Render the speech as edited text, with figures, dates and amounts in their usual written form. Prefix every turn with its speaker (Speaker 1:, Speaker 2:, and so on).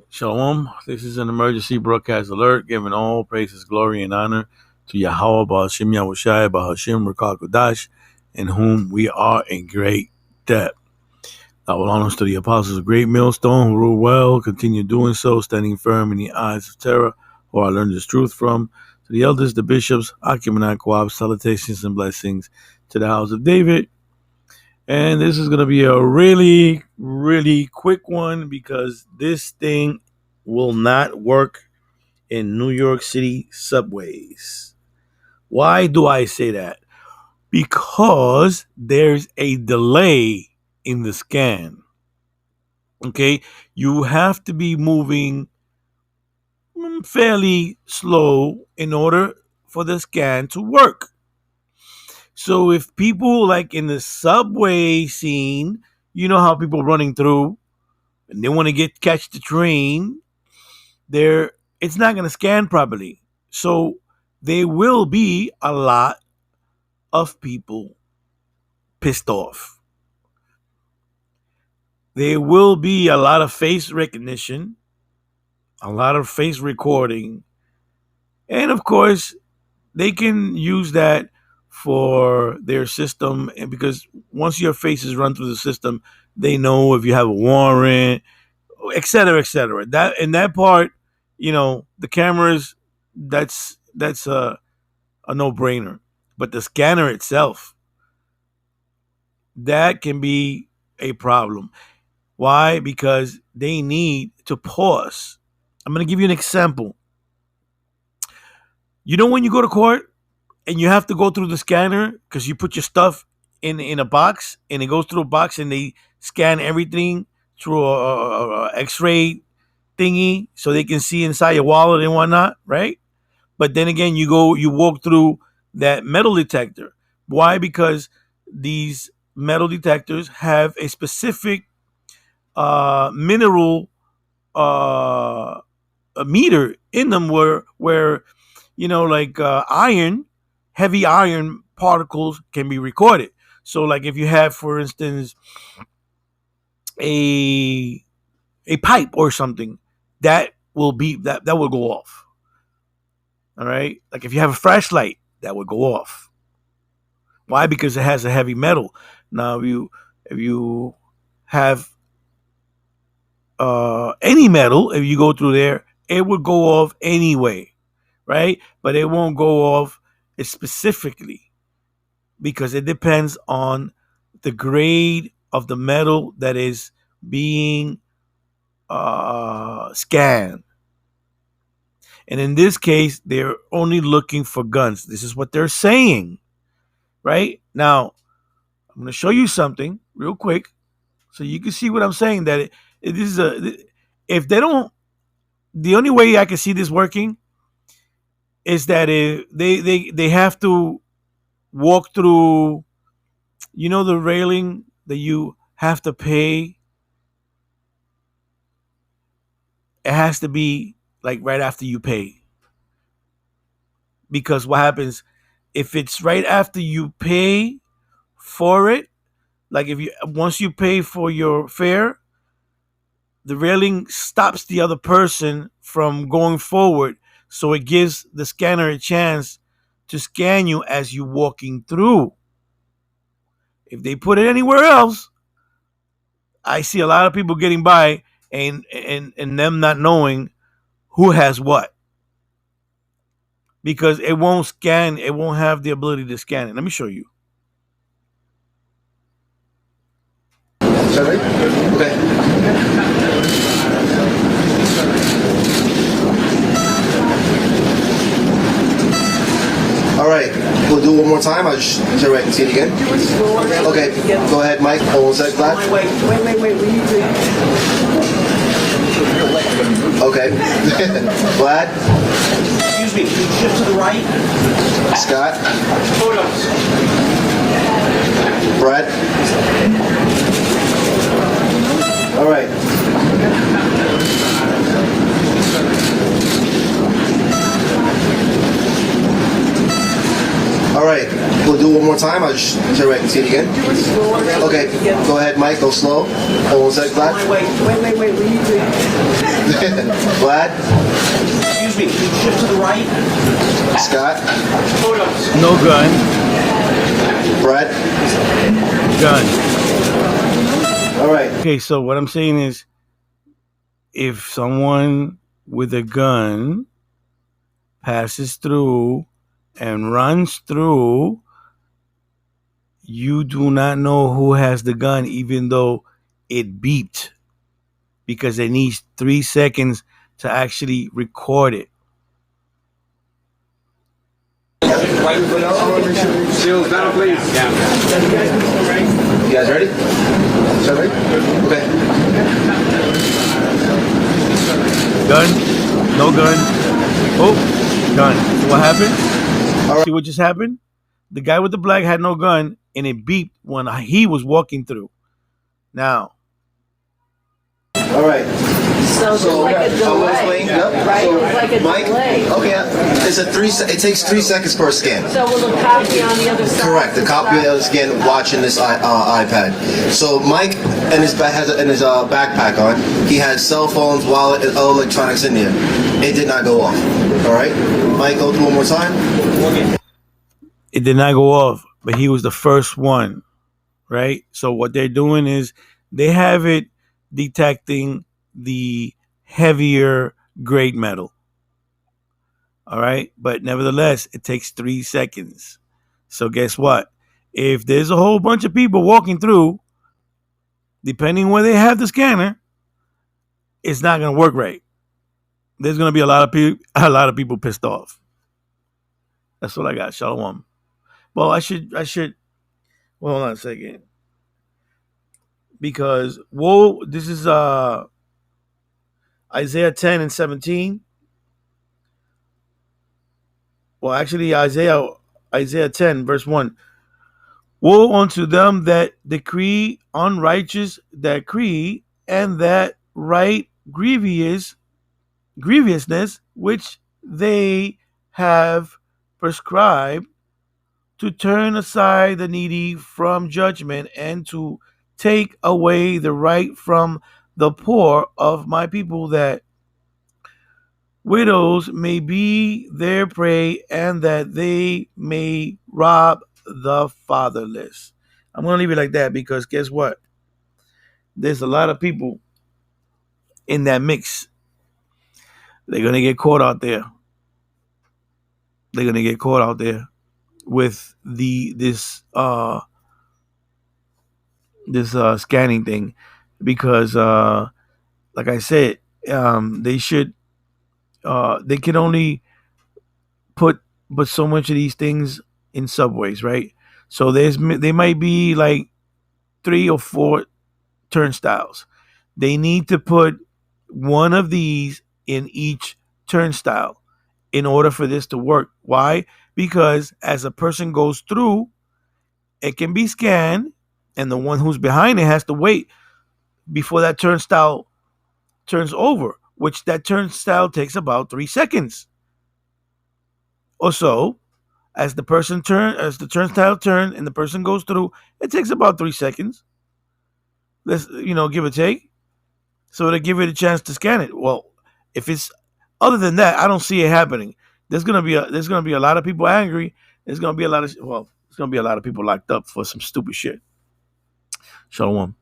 Speaker 1: Shalom. This is an emergency broadcast alert, giving all praises, glory, and honor to Yahweh, Ba'ashim Yahushai, Ba'ashim Rakal Kodash, in whom we are in great debt. Our honors to the apostles of Great Millstone, who rule well, continue doing so, standing firm in the eyes of terror, who I learned this truth from. To the elders, the bishops, Akim and Aquab, salutations and blessings to the house of David. And this is going to be a really, really quick one because this thing will not work in New York City subways. Why do I say that? Because there's a delay in the scan. Okay, you have to be moving fairly slow in order for the scan to work. So if people like in the subway scene, you know how people running through and they want to catch the train, it's not going to scan properly. So there will be a lot of people pissed off. There will be a lot of face recognition, a lot of face recording, and of course they can use that for their system, and because once your face is run through the system, they know if you have a warrant, etc., etc. That in that part, the cameras, that's a no-brainer. But the scanner itself, that can be a problem. Why? Because they need to pause. I'm going to give you an example. You know when you go to court and you have to go through the scanner because you put your stuff in a box and it goes through a box and they scan everything through a X-ray thingy so they can see inside your wallet and whatnot, right? But then again, you walk through that metal detector. Why? Because these metal detectors have a specific mineral a meter in them where like iron, heavy iron particles can be recorded. So like if you have, for instance, a pipe or something, that will go off. All right, like if you have a flashlight, that would go off. Why? Because it has a heavy metal. Now if you have any metal, if you go through there, it would go off anyway, right? But it won't go off specifically because it depends on the grade of the metal that is being scanned. And in this case, they're only looking for guns. This is what they're saying, right? Now, I'm going to show you something real quick so you can see what I'm saying. That if they don't, the only way I can see this working is that if they have to walk through, the railing that you have to pay. It has to be like right after you pay. Because what happens if it's right after you pay for it, like once you pay for your fare, the railing stops the other person from going forward. So it gives the scanner a chance to scan you as you're walking through. If they put it anywhere else, I see a lot of people getting by and them not knowing who has what. Because it won't scan, it won't have the ability to scan it. Let me show you.
Speaker 2: Sorry? Okay. All right, we'll do it one more time. I'll just turn right and see it again. Okay, go ahead, Mike. Hold on a sec, Vlad.
Speaker 3: Wait. We need to.
Speaker 2: Okay. Vlad.
Speaker 3: Excuse me, can you shift to the right?
Speaker 2: Scott.
Speaker 3: Photos.
Speaker 2: Brett. All right. All right, we'll do it one more time. I'll just turn right and see it again. Okay, go ahead, Mike. Go slow. Hold on a sec, Vlad.
Speaker 3: Wait. We need to.
Speaker 2: Vlad,
Speaker 3: Excuse me, can you shift to the right?
Speaker 2: Scott,
Speaker 3: Photos.
Speaker 1: No gun.
Speaker 2: Brett.
Speaker 1: Gun.
Speaker 2: All right.
Speaker 1: Okay, so what I'm saying is, if someone with a gun passes through and runs through, you do not know who has the gun, even though it beeped, because it needs 3 seconds to actually record it.
Speaker 4: Seals down, please.
Speaker 2: You guys ready? Is that ready? Okay.
Speaker 1: Gun, no gun. Oh, gun. So what happened?
Speaker 2: All right.
Speaker 1: See what just happened? The guy with the black had no gun, and it beeped when he was walking through. Now,
Speaker 2: All right.
Speaker 5: So it's like a
Speaker 2: I'm gonna explain.
Speaker 5: delay,
Speaker 2: Yep.
Speaker 5: right?
Speaker 2: So,
Speaker 5: It's like a
Speaker 2: Mike.
Speaker 5: delay.
Speaker 2: Okay. It's a it takes 3 seconds per scan.
Speaker 5: So will the copy on the other side?
Speaker 2: Correct. The copy of the scan watching this iPad. So Mike and his backpack on. He has cell phones, wallet, and other electronics in there. It did not go off. All right. Mike, go through one more time.
Speaker 1: it did not go off, but he was the first one, right? So what they're doing is they have it detecting the heavier grade metal. All right. But nevertheless, it takes 3 seconds. So guess what? If there's a whole bunch of people walking through, depending where they have the scanner, it's not going to work right. There's going to be a lot of people pissed off. That's what I got. Shalom. Well, I should. Well, hold on a second. Because this is Isaiah 10 and 17. Well, actually, Isaiah 10, verse 1. Woe unto them that decree unrighteous decree, and that write grievousness which they have prescribed, to turn aside the needy from judgment, and to take away the right from the poor of my people, that widows may be their prey, and that they may rob the fatherless. I'm going to leave it like that, because guess what? There's a lot of people in that mix. They're going to get caught out there. They're going to get caught out there with this scanning thing, because like I said, they can only put so much of these things in subways, right? So they might be like 3 or 4 turnstiles. They need to put one of these in each turnstile in order for this to work. Why? Because as a person goes through, it can be scanned, and the one who's behind it has to wait before that turnstile turns over, which that turnstile takes about 3 seconds or so. As the turnstile turns and the person goes through, it takes about 3 seconds. Let's give or take. So to give it a chance to scan it. Well, if it's other than that, I don't see it happening. There's gonna be a lot of people angry. There's gonna be a lot of people locked up for some stupid shit. Shalom.